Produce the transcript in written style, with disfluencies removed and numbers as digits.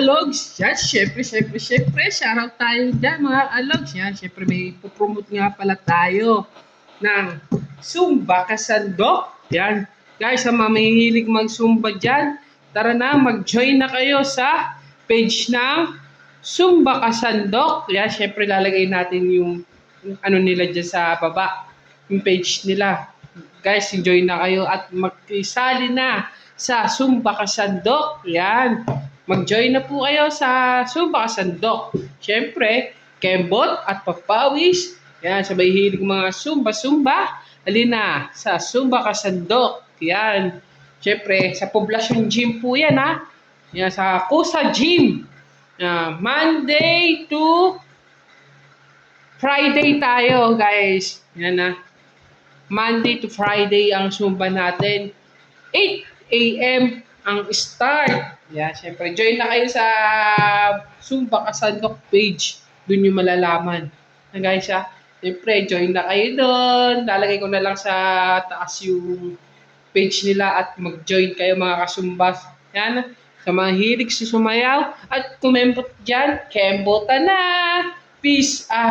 alogs. Yan, syempre, shoutout tayo dyan mga alogs. Yan, syempre may pupromote nga pala tayo ng Zumba Kasandok. Yan, guys, sa mga mahihilig mag-Zumba dyan, tara na, mag-join na kayo sa page ng Zumba Kasandok. Yan, syempre lalagay natin yung ano nila dyan sa baba, yung page nila. Guys, enjoy na kayo at magkisali na sa Zumba Kasandok. Yan. Mag-join na po kayo sa Zumba Kasandok. Siyempre, kembot at papawis. Yan, sabay hilig mga Zumba. Halina sa Zumba Kasandok. Yan. Siyempre, sa Poblacion Gym po yan ha. Yan, sa Kusa Gym. Monday to Friday tayo guys. Yan na. Monday to Friday ang Zumba natin. 8 a.m. ang start. Yeah, syempre, join na kayo sa Zumba Kasandok page. Doon yung malalaman. Guys, syempre, join na kayo doon. Lalagay ko na lang sa taas yung page nila at mag-join kayo mga kasumba. Yan, sa mga hilig si sumayaw at kumembot dyan, kembota na. Peace out.